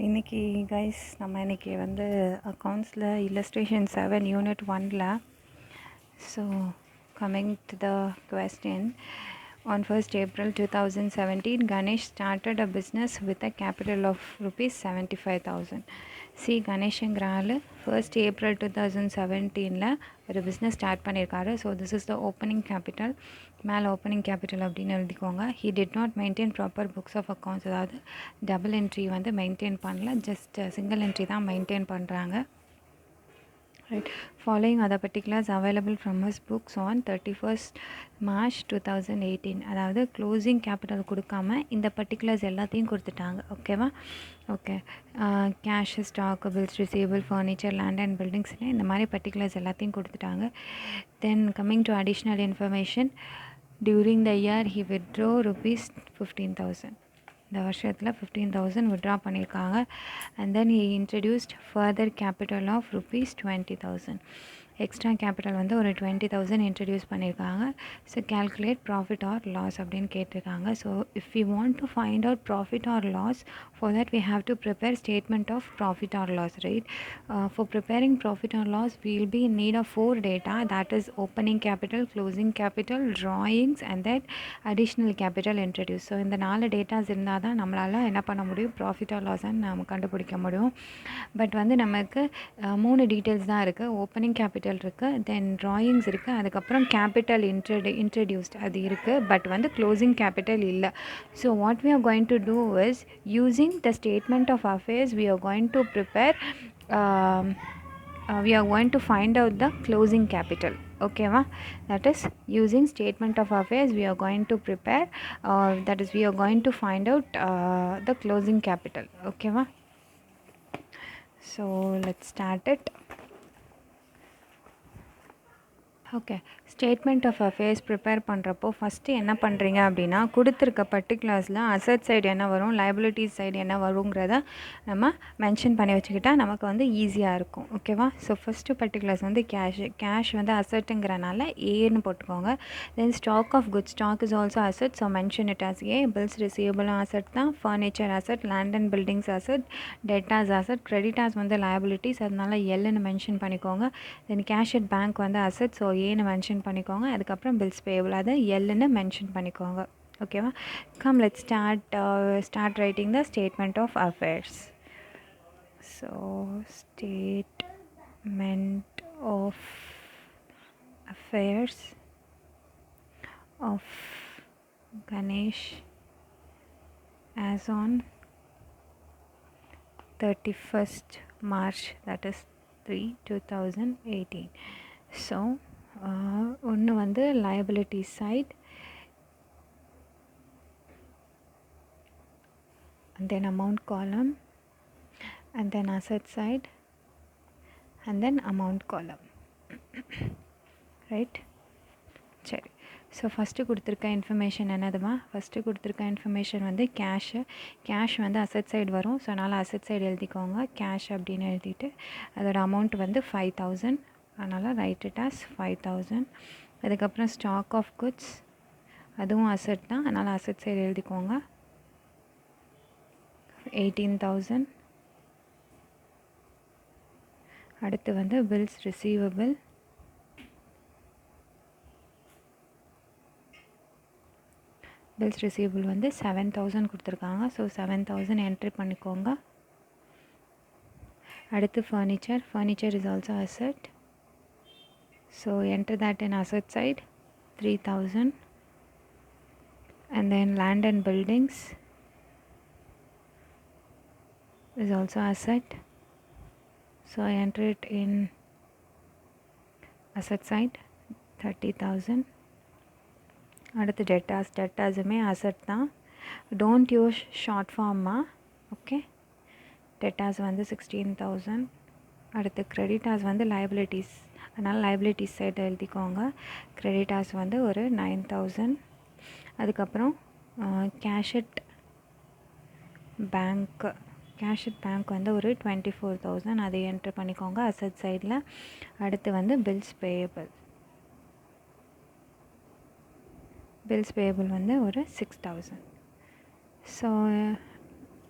இன்றைக்கி கைஸ் நம்ம இன்றைக்கி வந்து அக்கௌண்ட்ஸில் இல்லஸ்ட்ரேஷன் 7 யூனிட் 1ல் so coming to the question on 1st April 2017 Ganesh started a business with a capital of rupees 75,000. C கணேஷ்ங்கிற ஆள் 1st April 2017 ஒரு பிஸ்னஸ் ஸ்டார்ட் பண்ணியிருக்காரு. So this is the opening capital. மேலே opening capital அப்படின்னு எழுதிக்கோங்க. He did not maintain proper books of accounts, அதாவது double entry வந்து maintain பண்ணல, ஜஸ்ட் சிங்கிள் என்ட்ரி தான் மெயின்டைன் பண்ணுறாங்க. Right. Following other particulars available from his books on 31st March 2018. அதாவது closing capital கொடுக்காம இந்த பர்டிகுலர்ஸ் எல்லாத்தையும் கொடுத்துட்டாங்க. ஓகேவா? Okay. Cash, stock, bills receivable, furniture, land and பில்டிங்ஸ்னு இந்த மாதிரி பர்டிகுலர்ஸ் எல்லாத்தையும் கொடுத்துட்டாங்க. Then coming to additional information, during the year he withdrew rupees 15,000. இந்த வருஷத்தில் 15,000 விட்ரா பண்ணியிருக்காங்க. And then he introduced further capital of rupees 20,000. Extra capital வந்து ஒரு 20,000 இன்ட்ரடியூஸ் பண்ணியிருக்காங்க. So calculate profit or loss அப்படின்னு கேட்டிருக்காங்க. So if you want to find out profit or loss, for that we have to prepare statement of profit or loss, right? For preparing profit or loss we will be in need of 4 data, that is opening capital, closing capital, drawings and then additional capital introduced. So இந்த 4 datas இருந்தால் தான் நம்மளால் என்ன பண்ண முடியும், profit R லாஸை நம்ம கண்டுபிடிக்க முடியும். பட் வந்து நமக்கு 3 டீட்டெயில்ஸ் தான் இருக்குது. ஓப்பனிங் கேபிட்டல் இருக்குது, தென் ட்ராயிங்ஸ் இருக்குது, அதுக்கப்புறம் கேபிட்டல் இன்ட்ரடியூஸ்ட் அது இருக்குது. பட் வந்து க்ளோசிங் கேபிட்டல் இல்லை. So what we are going to do is, using the statement of affairs we are going to prepare we are going to find out the closing capital. Okay va? That is, using statement of affairs we are going to prepare, that is we are going to find out the closing capital. Okay va? So let's start it. Okay. Statement of affairs prepare பண்ணுறப்போ first என்ன பண்ணுறீங்க அப்படின்னா, கொடுத்துருக்க பர்டிகுலர்ஸில் asset side என்ன வரும், liabilities side என்ன வருங்கிறத நம்ம mention பண்ணி வச்சுக்கிட்டால் நமக்கு வந்து ஈஸியாக இருக்கும். ஓகேவா? ஸோ ஃபஸ்ட்டு பர்டிகுலர்ஸ் வந்து கேஷ் வந்து அசட்டுங்கிறனால ஏன்னு போட்டுக்கோங்க. Then stock of goods, stock is also asset, so mention it as A. Bills ரிசீவபிளும் அசட் தான். Furniture asset, land and buildings asset, debtors asset, creditors வந்து லைபிலிட்டிஸ், அதனால எல்லுன்னு மென்ஷன் பண்ணிக்கோங்க. தென் கேஷ் அட் பேங்க் வந்து அசட், ஸோ ஏன்னு mention பண்ணிக்கோங்க. அதுக்கப்புறம் பில்ஸ் பேயபிள், அதை எல்லுன்னு மென்ஷன் பண்ணிக்கோங்க. ஓகேவா? Come let start writing the statement of affairs. So statement of affairs of Ganesh as on 31st March, that is 3, 2018. So ஒன்று வந்து liability side, and then amount column, and then asset side, and then amount column. Right? சரி. So first கொடுத்துருக்க information என்னதுமா? First கொடுத்துருக்க information வந்து cash வந்து asset side வரும். So அதனால் அசட் சைடு எழுதிக்கோங்க. கேஷ் அப்படின்னு எழுதிட்டு அதோட அமௌண்ட் வந்து 5,000, அதனால் ரைட் இட் ஆஸ் 5,000. அதுக்கப்புறம் ஸ்டாக் ஆஃப் குட்ஸ், அதுவும் அசட் தான், அதனால் அசட் சைடு எழுதிக்கோங்க, 18,000. அடுத்து வந்து பில்ஸ் ரிசீவபிள், வந்து 7,000 கொடுத்துருக்காங்க. ஸோ 7,000 என்ட்ரி பண்ணிக்கோங்க. அடுத்து furniture is also asset, so enter that in asset side, 3,000. and then land and buildings is also asset, so I enter it in asset side, 30,000. அடுத்து டெட்டாஸுமே asset தான். Don't use short pharma. Okay. Debtors வந்து 16,000. அடுத்து creditors வந்து liabilities, அதனால் liabilities side எழுதிக்கோங்க. Creditors வந்து ஒரு 9,000. அதுக்கப்புறம் கேஷட் பேங்க் வந்து ஒரு 24,000, அதை என்ட்ரு பண்ணிக்கோங்க அசட் சைடில். அடுத்து வந்து பில்ஸ் பேயபிள் வந்து ஒரு 6,000. ஸோ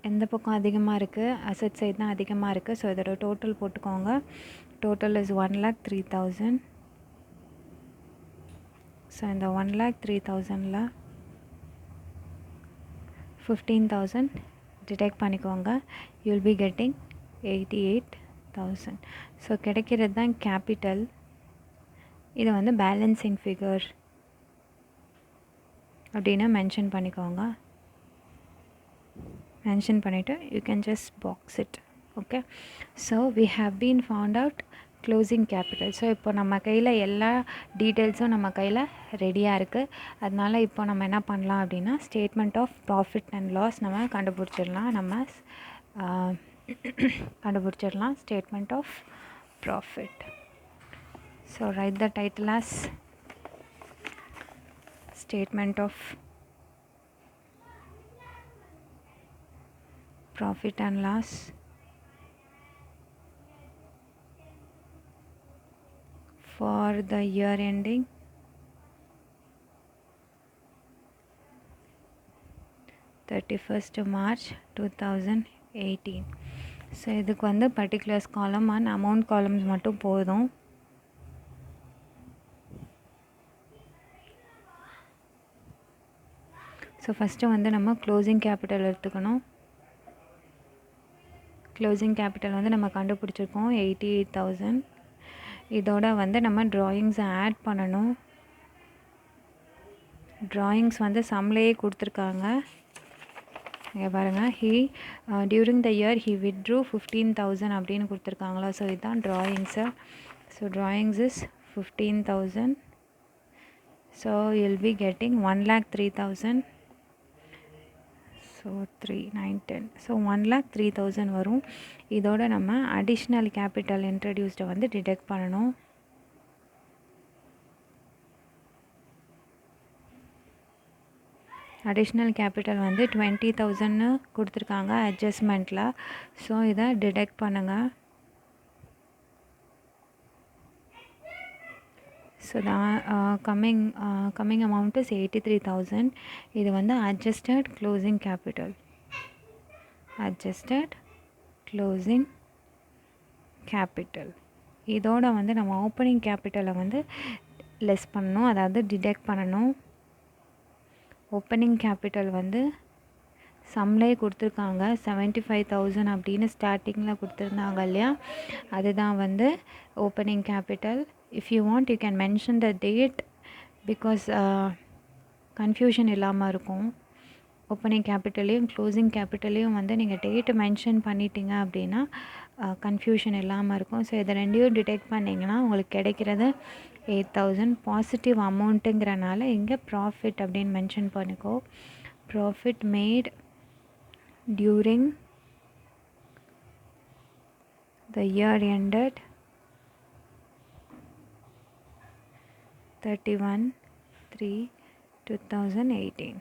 எந்த பக்கம் அதிகமாக இருக்குது, அசட் சைடு தான் அதிகமாக இருக்குது. ஸோ இதோட டோட்டல் போட்டுக்கோங்க. Total is 1,03,000. ஸோ இந்த 1,03,000ல் 15,000 டிடெக்ட் பண்ணிக்கோங்க. You'll be getting 88,000. ஸோ கிடைக்கிறது தான் கேபிட்டல். இது வந்து பேலன்சிங் ஃபிகர் அப்படின்னு மென்ஷன் பண்ணிக்கோங்க. மென்ஷன் பண்ணிவிட்டு you can just box it. Okay, so we have been found out closing capital. So இப்போ நம்ம கையில் எல்லா டீட்டெயில்ஸும் நம்ம கையில் ரெடியாக இருக்குது. அதனால் இப்போ நம்ம என்ன பண்ணலாம் அப்படின்னா, statement of profit and loss நம்ம கண்டுபிடிச்சிடலாம். Statement of profit. So write the title as statement of profit and loss for the year ending 31st March 2018. So இதுக்கு வந்து பர்டிகுலர்ஸ் காலம் அண்ட் அமௌண்ட் காலம்ஸ் மட்டும் போதும். ஸோ ஃபஸ்ட்டு வந்து நம்ம closing capital எடுத்துக்கணும். க்ளோசிங் கேபிட்டல் வந்து நம்ம கண்டுபிடிச்சிருக்கோம் 88,000. இதோட வந்து நம்ம ட்ராயிங்ஸை ஆட் பண்ணணும். ட்ராயிங்ஸ் வந்து சம்லேயே கொடுத்துருக்காங்க. இங்கே பாருங்கள், டியூரிங் த இயர் ஹி வித்ட்ரூ 15,000 அப்படின்னு கொடுத்துருக்காங்களா. ஸோ இதுதான் drawings. So drawings is 15,000. So you'll be getting 1,03,000. So 3, 9, 10. So 1,03,000 வரும். இதோட நம்ம அடிஷ்னல் கேபிட்டல் இன்ட்ரடியூஸ்டை வந்து டிடெக்ட் பண்ணணும். அடிஷ்னல் கேபிட்டல் வந்து 20,000 கொடுத்துருக்காங்க அட்ஜஸ்ட்மெண்ட்டில். ஸோ இதை டிடெக்ட் பண்ணுங்கள். So coming amount is 83,000. இது வந்து அட்ஜஸ்டட் க்ளோசிங் கேபிட்டல். இதோட வந்து நம்ம ஓப்பனிங் கேபிட்டலை வந்து லெஸ் பண்ணணும், அதாவது டிடெக்ட் பண்ணணும். ஓப்பனிங் கேபிட்டல் வந்து சம்லேயே கொடுத்துருக்காங்க 75,000 அப்படின்னு ஸ்டார்டிங்கில் கொடுத்துருந்தாங்க இல்லையா, அதுதான் வந்து opening capital. If you want you can mention the date because confusion இல்லாமல் இருக்கும். ஓப்பனிங் கேபிட்டலையும் க்ளோசிங் கேபிட்டலையும் வந்து நீங்கள் டேட்டு மென்ஷன் பண்ணிட்டீங்க அப்படின்னா கன்ஃபியூஷன் இல்லாமல் இருக்கும். ஸோ இதை ரெண்டையும் டிடெக்ட் பண்ணிங்கன்னா உங்களுக்கு கிடைக்கிறது 8,000. பாசிட்டிவ் அமௌண்ட்டுங்கிறனால இங்கே ப்ராஃபிட் அப்படின்னு மென்ஷன் பண்ணிக்கோ. Profit made during the year ended 31/3/2018.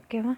ஓகேவா?